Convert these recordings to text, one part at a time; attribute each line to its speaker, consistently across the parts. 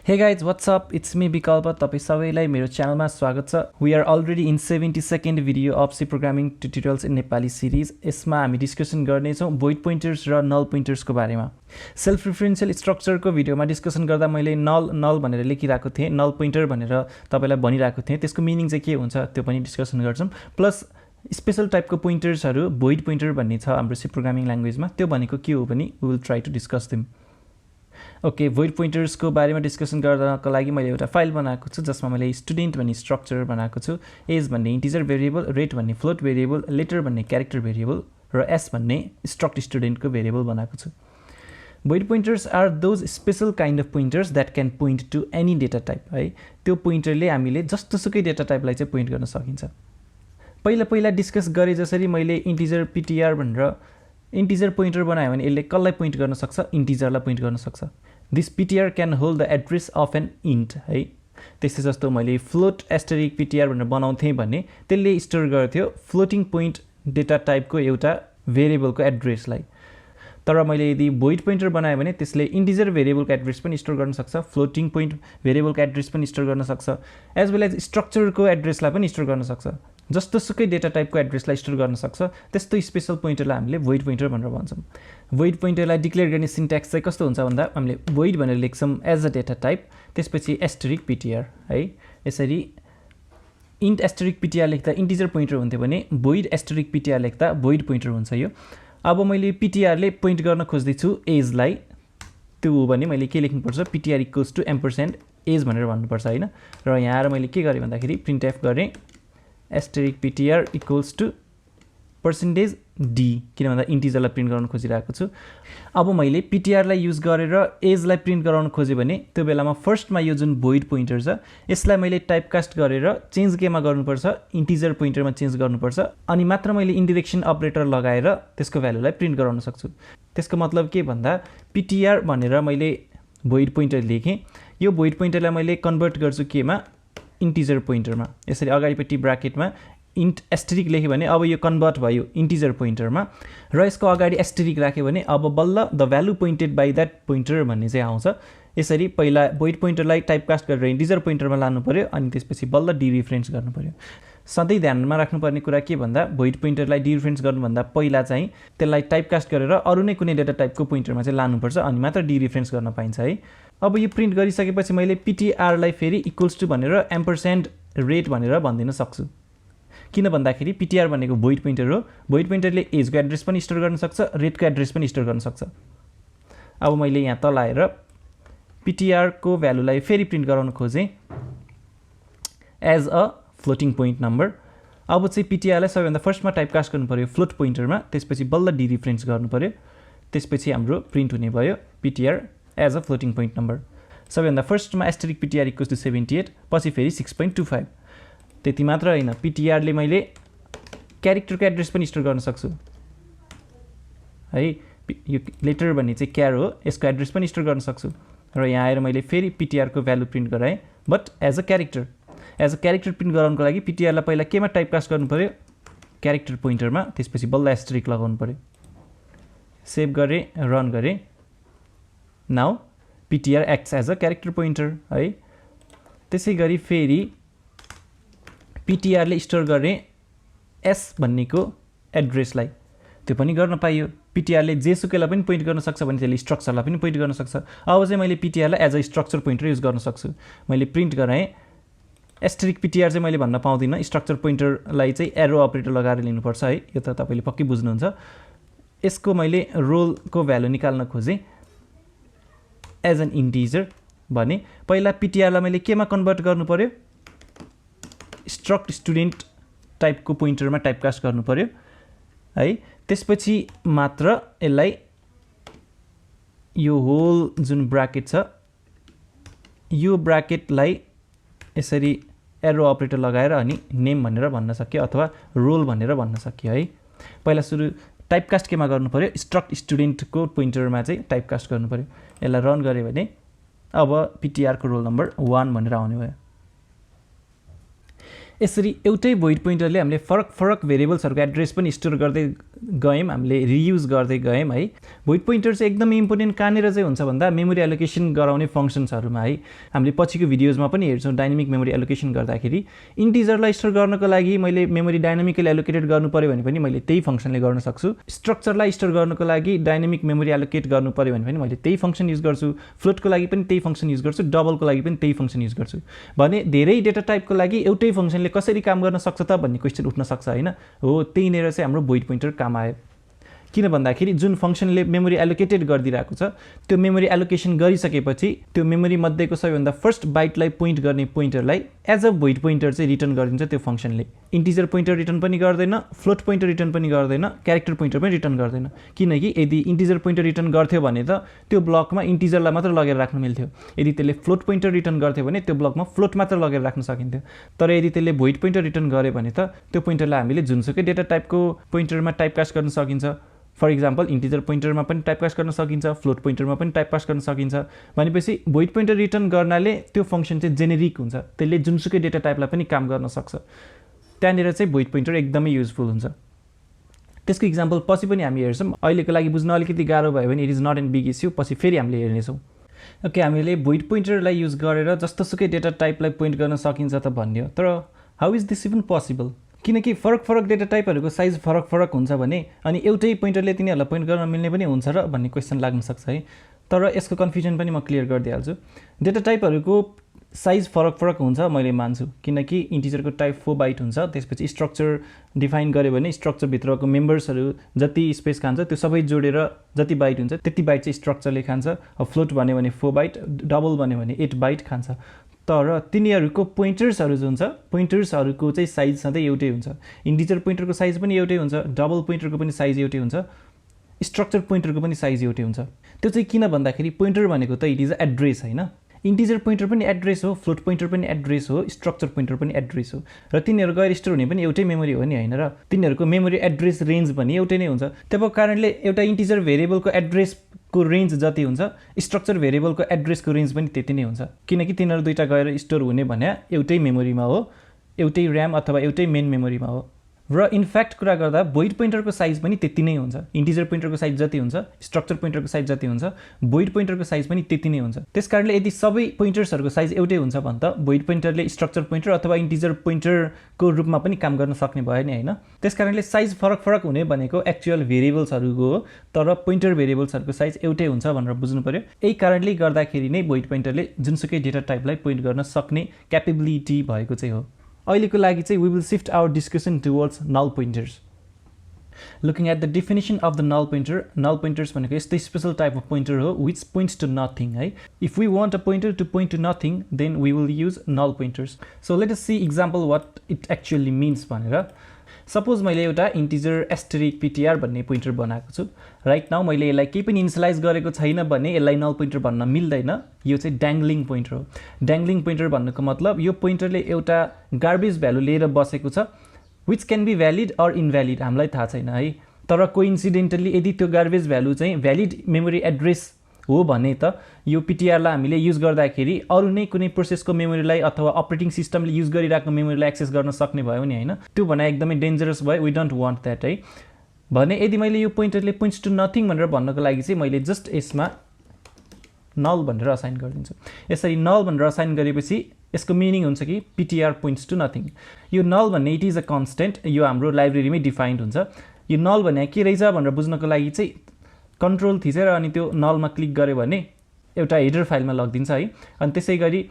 Speaker 1: Hey guys, what's up? It's me विकल्प तपाई सबैलाई मेरो च्यानलमा स्वागत छ। We are already in 72nd video of C programming tutorials in Nepali series। यसमा हामी डिस्कसन गर्ने छौं void pointers र null pointers को बारेमा। सेल्फ रेफरेन्शियल स्ट्रक्चर को भिडियोमा डिस्कसन गर्दा मैले null भनेर लेखिराको थिएँ, null pointer भनेर तपाईलाई भनिराको थिएँ। त्यसको मिनिङ चाहिँ के हुन्छ त्यो पनि डिस्कसन गर्छौं। प्लस स्पेशल टाइपको पोइन्टर्सहरु void pointer भन्ने छ हाम्रो C programming ल्याङ्ग्वेजमा, त्यो भनेको के हो पनि we will try to discuss them। Okay, void pointers को बारेमा डिस्कसन गर्नको लागि मैले एउटा फाइल बनाएको छु जसमा मैले स्टुडेन्ट भन्ने स्ट्रक्चर बनाएको छु, एज भन्ने इन्टिजर भेरिएबल, रेट भन्ने फ्लोट भेरिएबल, लेटर भन्ने क्यारेक्टर भेरिएबल र एस भन्ने स्ट्रक्ट स्टुडेन्टको भेरिएबल बनाएको छु। void pointers are those special kind of pointers that can point to any data type है। त्यो पोइन्टरले हामीले जस्तोसुकै डेटा टाइपलाई चाहिँ पोइन्ट गर्न सकिन्छ। पहिला डिस्कस गरे जसरी मैले इन्टिजर ptr भनेर इन्टिजर पोइन्टर बनायो भने यसले कसलाई पोइन्ट गर्न सक्छ? इन्टिजरलाई पोइन्ट गर्न सक्छ। This ptr can hold the address of an int है। त्यसै जस्तो मैले float asterisk ptr भनेर बनाउँथे भने त्यसले स्टोर गर्थ्यो फ्लोटिङ पोइन्ट डेटा टाइपको एउटा भेरिएबलको एड्रेसलाई। तर मैले यदि void pointer बनाए भने त्यसले इन्टिजर भेरिएबलको एड्रेस पनि स्टोर गर्न सक्छ, फ्लोटिङ पोइन्ट भेरिएबलको एड्रेस पनि स्टोर गर्न सक्छ, एज वेल एज स्ट्रक्चरको एड्रेसलाई पनि स्टोर गर्न सक्छ। जस्तोसुकै डेटा टाइपको एड्रेसलाई स्टोर गर्न सक्छ, त्यस्तो स्पेशल पोइन्टरलाई हामीले void pointer भनेर भन्छौं। void pointerलाई डिक्लेयर गर्ने सिन्ट्याक्स चाहिँ कस्तो हुन्छ भन्दा हामीले void भनेर लेख्छौं एज अ डेटा टाइप, त्यसपछि asterisk ptr है। यसरी int asterisk ptr लेख्दा इन्टिजर पोइन्टर हुन्थ्यो भने void asterisk ptr लेख्दा void pointer हुन्छ यो। अब मैले ptr ले पोइन्ट गर्न खोज्दै छु एज लाई, त्यो हो भने मैले के लेख्नु पर्छ? ptr इक्वल्स टु एम्परसेन्ड एज भनेर भन्नु पर्छ हैन। र यहाँ आएर मैले के गरे भन्दाखेरि printf गरे asterisk ptr equals to percentage d, किन भन्दा इन्टिजरलाई प्रिन्ट गराउन खोजिरहेको छु। अब मैले ptr लाई युज गरेर एज लाई प्रिन्ट गराउन खोजे भने त्यो बेलामा फर्स्टमा यो जुन void पोइन्टर छ यसलाई मैले टाइपकास्ट गरेर चेन्ज केमा गर्नुपर्छ? इन्टिजर पोइन्टरमा चेन्ज गर्नुपर्छ, अनि मात्र मैले इन्डिरेक्सन अपरेटर लगाएर त्यसको भ्यालुलाई प्रिन्ट गराउन सक्छु। त्यसको मतलब के भन्दा ptr भनेर मैले void पोइन्टर लेखेँ, यो void पोइन्टरलाई मैले कन्भर्ट गर्छु केमा? इन्टिजर पोइन्टरमा। यसरी अगाडिपट्टि ब्र्याकेटमा int asterisk लेख्यो भने अब यो कन्भर्ट भयो इन्टिजर पोइन्टरमा, र यसको अगाडि asterisk राख्यो भने अब बल्ल the value pointed by that pointer भन्ने चाहिँ आउँछ। यसरी पहिला void पोइन्टरलाई टाइपकास्ट गरेर इन्टिजर पोइन्टरमा लानु पर्यो, अनि त्यसपछि बल्ल डिरेफरेन्स गर्नु पर्यो। सधैँ ध्यानमा राख्नुपर्ने कुरा के भन्दा void पोइन्टरलाई डिरेफरेन्स गर्नुभन्दा पहिला चाहिँ त्यसलाई टाइपकास्ट गरेर अरु नै कुनै डेटा टाइपको पोइन्टरमा चाहिँ लानुपर्छ, अनि मात्र डिरेफरेन्स गर्न पाइन्छ है। अब यो प्रिन्ट गरिसकेपछि मैले ptr लाई फेरि इक्वल्स टु भनेर एम्परसेन्ड रेट भनेर भनिदिन सक्छु। किन भन्दाखेरि ptr भनेको void पोइन्टर हो, void पोइन्टरले एजको एड्रेस पनि स्टोर गर्न सक्छ, रेटको एड्रेस पनि स्टोर गर्न सक्छ। अब मैले यहाँ तल आएर ptr को भ्यालुलाई फेरि प्रिन्ट गराउन खोजेँ as a floating point number. अब चाहिँ ptr लाई सबैभन्दा फर्स्टमा टाइपकास्ट गर्नु पर्यो फ्लोट पोइन्टरमा, त्यसपछि बल्ल डिरेफरेन्स गर्नु पर्यो, त्यसपछि हाम्रो प्रिन्ट हुने भयो ptr as a floating point number. सबैभन्दा फर्स्टमा asterisk ptr इक्वल्स टु 78, पछि फेरि 6.25। त्यति मात्र हैन, ptr ले मैले क्यारेक्टरको एड्रेस पनि स्टोर गर्न सक्छु है। यो लेटर भन्ने चाहिँ क्यार हो, यसको एड्रेस पनि स्टोर गर्न सक्छु। र यहाँ आएर मैले फेरि ptr को भ्यालु प्रिन्ट गराएँ, but as a character. As a character print गराउनको लागि ptr लाई पहिला केमा टाइपकास्ट गर्नु पर्यो? क्यारेक्टर पोइन्टरमा, त्यसपछि बल्ल asterisk लगाउनु पर्यो। सेभ गरे, रन गरे। Now ptr acts as a character pointer है। त्यसै गरी फेरि ptr ले स्टोर गरे s भन्नेको एड्रेसलाई, त्यो पनि गर्न पाइयो। ptr ले जेसुकैलाई पनि पोइन्ट गर्न सक्छ भने त्यसले स्ट्रक्चरलाई पनि पोइन्ट गर्न सक्छ। अब चाहिँ मैले ptr लाई as a structure pointer use गर्न सक्छु। मैले प्रिन्ट गराएँ asterisk ptr चाहिँ मैले भन्न पाउँदिन, स्ट्रक्चर पोइन्टरलाई चाहिँ एरो अपरेटर लगाएर लिनुपर्छ है, यो त तपाईले पक्कै बुझ्नुहुन्छ। यसको मैले रोलको भ्यालु निकाल्न खोजेँ एज एन इन्टिजर भने पहिला ptr लाई मैले केमा कन्भर्ट गर्नु पर्यो? स्ट्रक्ट स्टुडेन्ट टाइपको पोइन्टरमा टाइपकास्ट गर्नु पर्यो है। त्यसपछि मात्र यसलाई यो होल जुन ब्र्याकेट छ यो ब्र्याकेटलाई यसरी एरो अपरेटर लगाएर अनि नेम भनेर भन्न सक्यो अथवा रोल भनेर भन्न सक्यो है। पहिला सुरु टाइपकास्ट केमा गर्नु पर्यो? स्ट्रक्ट स्टुडेन्टको पोइन्टरमा चाहिँ टाइपकास्ट गर्नु पर्यो। यसलाई रन गरे भने अब ptr को रोल नम्बर 1 भनेर आउने भयो। यसरी एउटै भोइड पोइन्टरले हामीले फरक भेरिएबल्सहरुको एड्रेस पनि स्टोर गर्दै गयौं, हामीले रियुज गर्दै गयौं है। भोइड पोइन्टर चाहिँ एकदमै इम्पोर्टेन्ट कहाँनेर चाहिँ हुन्छ भन्दा मेमोरी एलोकेसन गराउने फंक्शन्सहरुमा है। हामीले पछिको भिडियोजमा पनि हेर्छौं डाइनामिक मेमोरी एलोकेसन गर्दाखेरि इन्टिजरलाई स्टोर गर्नको लागि मैले मेमोरी डाइनामिकली एलोकेटेड गर्नु पर्यो भने पनि मैले त्यही फंक्शनले गर्न सक्छु। स्ट्रक्चरलाई स्टोर गर्नको लागि डाइनामिक मेमोरी एलोकेट गर्नु पर्यो भने पनि मैले त्यही फंक्शन युज गर्छु। फ्लोटको लागि पनि त्यही फंक्शन युज गर्छु, डबलको लागि पनि त्यही फंक्शन युज गर्छु। भने धेरै डेटा टाइपको लागि एउटै फंक्शनले कसरी काम गर्न सक्छ त भन्ने क्वेशन उठ्न सक्छ हैन। हो, त्यहीनेर चाहिँ हाम्रो भोइड पोइन्टर काम आयो। किन भन्दाखेरि जुन फंक्शनले मेमोरी एलोकेटेड गरिदिरहेको छ त्यो मेमोरी एलोकेसन गरिसकेपछि त्यो मेमोरी मध्येको सबैभन्दा फर्स्ट बाइटलाई पोइन्ट गर्ने पोइन्टरलाई एज अ भोइड पोइन्टर चाहिँ रिटर्न गरिदिन्छ त्यो फंक्शनले। इन्टिजर पोइन्टर रिटर्न पनि गर्दैन, फ्लोट पोइन्टर रिटर्न पनि गर्दैन, क्यारेक्टर पोइन्टर पनि रिटर्न गर्दैन। किनकि यदि इन्टिजर पोइन्टर रिटर्न गर्थ्यो भने त त्यो ब्लकमा इन्टिजरलाई मात्र लगेर राख्न मिल्थ्यो। यदि त्यसले फ्लोट पोइन्टर रिटर्न गर्थ्यो भने त्यो ब्लकमा फ्लोट मात्र लगेर राख्न सकिन्थ्यो। तर यदि त्यसले भोइड पोइन्टर रिटर्न गर्यो भने त त्यो पोइन्टरलाई हामीले जुनसुकै डेटा टाइपको पोइन्टरमा टाइपकास्ट गर्न सकिन्छ। फर एक्जाम्पल इन्टिजर पोइन्टरमा पनि टाइपकास्ट गर्न सकिन्छ, फ्लोट पोइन्टरमा पनि टाइपकास्ट गर्न सकिन्छ। भनेपछि भोइड पोइन्टर रिटर्न गर्नाले त्यो फंक्शन चाहिँ जेनेरिक हुन्छ, त्यसले जुनसुकै डेटा टाइपलाई पनि काम गर्न सक्छ। त्यहाँनिर चाहिँ भोइड पोइन्टर एकदमै युजफुल हुन्छ। त्यसको एक्जाम्पल पछि पनि हामी हेर्छौं। अहिलेको लागि बुझ्न अलिकति गाह्रो भयो भने it is not an big issue, पछि फेरि हामीले हेर्नेछौँ। ओके, हामीले भोइड पोइन्टरलाई युज गरेर जस्तोसुकै डेटा टाइपलाई पोइन्ट गर्न सकिन्छ त भन्यो। तर how is this even possible? किनकि फरक डेटा टाइपहरुको साइज फरक हुन्छ भने अनि एउटै पोइन्टरले तिनीहरुलाई पोइन्ट गर्न मिल्ने पनि हुन्छ र भन्ने क्वेशन लाग्न सक्छ है। तर यसको कन्फ्युजन पनि म क्लियर गरिदिहाल्छु। डेटा टाइपहरुको साइज फरक हुन्छ मैले मान्छु, किनकि इन्टिजरको टाइप 4 बाइट हुन्छ। त्यसपछि स्ट्रक्चर डिफाइन गर्यो भने स्ट्रक्चर भित्रको मेम्बर्सहरु जति स्पेस खान्छ त्यो सबै जोडेर जति बाइट हुन्छ त्यति बाइट चाहिँ स्ट्रक्चरले खान्छ। फ्लोट भन्यो भने 4 बाइट, डबल भन्यो भने 8 बाइट खान्छ। तर तिनीहरुको पोइन्टर्सहरु जुन छ, पोइन्टर्सहरुको चाहिँ साइज सधैं एउटै हुन्छ। इन्टिजर पोइन्टरको साइज पनि एउटै हुन्छ, डबल पोइन्टरको पनि साइज एउटै हुन्छ, स्ट्रक्चर पोइन्टरको पनि साइज एउटै हुन्छ। त्यो चाहिँ किन भन्दाखेरि पोइन्टर भनेको त इट इज एड्रेस हैन। इन्टिजर पोइन्टर पनि एड्रेस हो, फ्लोट पोइन्टर पनि एड्रेस हो, स्ट्रक्चर पोइन्टर पनि एड्रेस हो र तिनीहरु गएर स्टोर हुने पनि एउटै मेमोरी हो नि हैन र। तिनीहरुको मेमोरी एड्रेस रेन्ज पनि एउटै नै हुन्छ। त्यसको कारणले एउटा इन्टिजर भेरिएबलको एड्रेसको रेन्ज जति हुन्छ स्ट्रक्चर भेरिएबलको एड्रेसको रेन्ज पनि त्यति नै हुन्छ, किनकि तिनीहरु दुईटा गएर स्टोर हुने भने एउटै मेमोरीमा हो, एउटै र्याम अथवा एउटै मेन मेमोरीमा हो। र इनफ्याक्ट कुरा गर्दा भोइड पोइन्टरको साइज पनि त्यति नै हुन्छ। इन्टिजर पोइन्टरको साइज जति हुन्छ, स्ट्रक्चर पोइन्टरको साइज जति हुन्छ, भोइड पोइन्टरको साइज पनि त्यति नै हुन्छ। त्यसकारणले यदि सबै पोइन्टर्सहरुको साइज एउटै हुन्छ भने त भोइड पोइन्टरले स्ट्रक्चर पोइन्टर अथवा इन्टिजर पोइन्टरको रूपमा पनि काम गर्न सक्ने भयो नि हैन। त्यसकारणले साइज फरक हुने भनेको एक्चुअल भेरिएबल्सहरुको हो, तर पोइन्टर भेरिएबल्सहरुको साइज एउटै हुन्छ भनेर बुझ्नु पर्यो। यही कारणले गर्दाखेरि नै भोइड पोइन्टरले जुनसुकै डेटा टाइपलाई पोइन्ट गर्न सक्ने क्यापेबिलिटी भएको चाहिँ हो। अहिलेको लागि चाहिँ we will shift our discussion towards null pointers. Looking at the definition of the null pointers भनेको यस्तै स्पेशल टाइप अफ पोइन्टर हो which points to nothing है। If we want a pointer to point to nothing, then we will use null pointers. So let us see example what it actually means भनेर। Suppose मैले एउटा integer asterisk ptr भन्ने pointer बनाएको छु। Right now मैले यसलाई केही पनि इनिशियलाइज गरेको छैन भने यसलाई नल पोइन्टर भन्न मिल्दैन। यो चाहिँ ड्याङ्ग्लिङ पोइन्टर हो। ड्याङ्ग्लिङ पोइन्टर भन्नुको मतलब यो पोइन्टरले एउटा गार्बेज भ्यालु लिएर बसेको छ which can be valid or invalid, हामीलाई थाहा छैन है। तर कोइन्सिडेन्टली यदि त्यो गार्बेज भ्यालु चाहिँ भ्यालिड मेमोरी एड्रेस हो भने त यो पीटीआरलाई हामीले युज गर्दाखेरि अरु नै कुनै प्रोसेसको मेमोरीलाई अथवा अपरेटिङ सिस्टमले युज गरिरहेको मेमोरीलाई एक्सेस गर्न सक्ने भयो नि हैन। त्यो भने एकदमै डेन्जरस भयो, वी डोन्ट वान्ट दैट है। भने यदि मैले यो पोइन्टरले पोइन्ट्स टु नथिङ भनेर भन्नको लागि चाहिँ मैले जस्ट यसमा नल भनेर असाइन गरिदिन्छु। यसरी नल भनेर असाइन गरेपछि यसको मिनिङ हुन्छ कि पीटीआर पोइन्ट्स टु नथिङ। यो नल भन्ने इट इज अ कन्स्टेन्ट, यो हाम्रो लाइब्रेरीमै डिफाइन्ड हुन्छ। यो नल भने के रहेछ भनेर बुझ्नको लागि चाहिँ कन्ट्रोल थिचेर अनि त्यो नलमा क्लिक गर्यो भने एउटा हेडर फाइलमा लगिदिन्छ है। अनि त्यसैगरी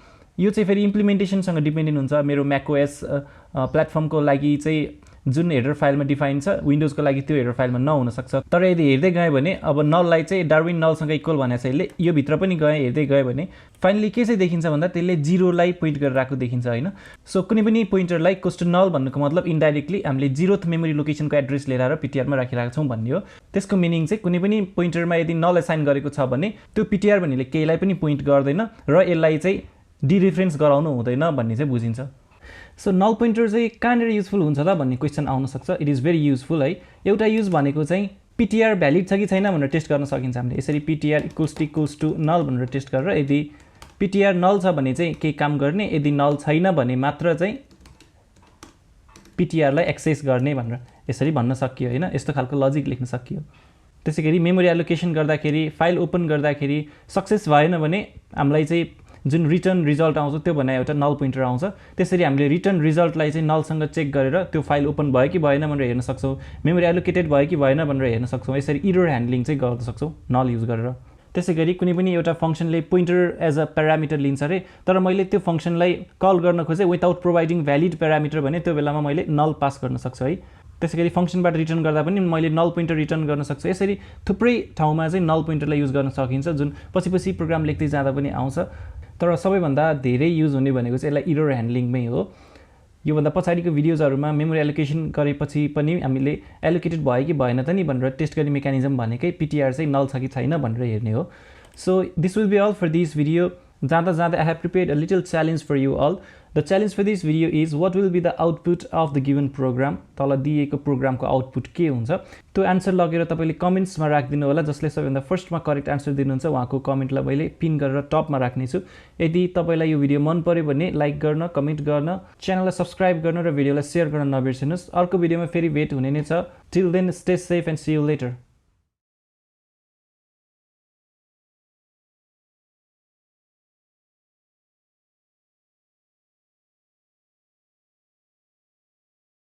Speaker 1: यो चाहिँ फेरि इम्प्लिमेन्टेसनसँग डिपेन्डेन्ट हुन्छ। मेरो म्याकओएस प्लेटफर्मको लागि चाहिँ जुन हेडर फाइलमा डिफाइन छ विन्डोजको लागि त्यो हेडर फाइलमा नहुन सक्छ। तर यदि हेर्दै गए भने अब नललाई चाहिँ डार्विन नलसँग इक्वल भनेको छ यसले, यो भित्र पनि हेर्दै गए भने फाइनली के चाहिँ देखिन्छ भन्दा त्यसले 0 लाई पोइन्ट गरेर राखेको देखिन्छ हैन। सो कुनै पनि पोइन्टरलाई कोस्ट नल भन्नुको मतलब इन्डाइरेक्टली हामीले 0th मेमोरी लोकेसनको एड्रेस लिएर आएर पीटीआरमा राखिरहेका छौं भन्ने हो। त्यसको मिनिङ चाहिँ कुनै पनि पोइन्टरमा यदि नल असाइन गरेको छ भने त्यो पीटीआर भन्नेले केहीलाई पनि पोइन्ट गर्दैन र यसलाई चाहिँ डिरेफरेन्स गराउनु हुँदैन भन्ने चाहिँ बुझिन्छ। सो नल पोइन्टर चाहिँ कहाँनिर युजफुल हुन्छ त भन्ने क्वेशन आउन सक्छ। इट इज भेरी युजफुल है। एउटा युज भनेको चाहिँ पीटीआर भ्यालिड छ कि छैन भनेर टेस्ट गर्न सकिन्छ हामीले। यसरी पीटीआर इक्वल्स टु नल भनेर टेस्ट गरेर यदि पीटीआर नल छ भने चाहिँ केही काम गर्ने, यदि नल छैन भने मात्र चाहिँ पिटिआरलाई एक्सेस गर्ने भनेर यसरी भन्न सकियो हैन। यस्तो खालको लजिक लेख्न सकियो। त्यसैगरी मेमोरी एलोकेसन गर्दाखेरि फाइल ओपन गर्दाखेरि सक्सेस भएन भने हामीलाई चाहिँ जुन रिटर्न रिजल्ट आउँछ त्यो भने एउटा नल पोइन्टर आउँछ। त्यसरी हामीले रिटर्न रिजल्टलाई चाहिँ नलसँग चेक गरेर त्यो फाइल ओपन भयो कि भएन भनेर हेर्न सक्छौँ, मेमोरी एलोकेटेड भयो कि भएन भनेर हेर्न सक्छौँ। यसरी एरर ह्यान्डलिङ चाहिँ गर्न सक्छौँ नल युज गरेर। त्यसैगरी कुनै पनि एउटा फंक्सनले पोइन्टर एज अ प्यारामिटर लिन्छ अरे, तर मैले त्यो फंक्सनलाई कल गर्न खोजेँ विदाउट प्रोभाइडिङ भ्यालिड प्यारामिटर भने त्यो बेलामा मैले नल पास गर्न सक्छु है। त्यसैगरी फंक्सनबाट रिटर्न गर्दा पनि मैले नल पोइन्टर रिटर्न गर्न सक्छु। यसरी थुप्रै ठाउँमा चाहिँ नल पोइन्टरलाई युज गर्न सकिन्छ, जुन पछि प्रोग्राम लेख्दै जाँदा पनि आउँछ। तर सबैभन्दा धेरै युज हुने भनेको चाहिँ यसलाई एरर ह्यान्डलिङमै हो। योभन्दा पछाडिको भिडियोजहरुमा मेमोरी एलोकेसन गरेपछि पनि हामीले एलोकेटेड भयो कि भएन त नि भनेर टेस्ट गर्ने मेकानिजम भनेकै पिटिआर चाहिँ नल छ कि छैन भनेर हेर्ने हो। So this will be all for this video. जाँदा I have prepared a little challenge for you all. The challenge for this video is what will be the output of the given program. तल दिएको प्रोग्रामको output के हुन्छ त्यो answer लगेर तपाईले कमेन्ट्समा राख्दिनु होला। जसले सबैभन्दा फर्स्टमा करेक्ट आन्सर दिनुहुन्छ उहाँको कमेन्टलाई मैले पिन गरेर टपमा राख्नेछु। यदि तपाईलाई यो भिडियो मन पर्यो भने लाइक गर्न, कमेन्ट गर्न, च्यानललाई सब्स्क्राइब गर्न र भिडियोलाई शेयर गर्न नबिर्सनुस्। अर्को भिडियोमा फेरि भेट हुने नै छ। Till then stay safe and see you letter.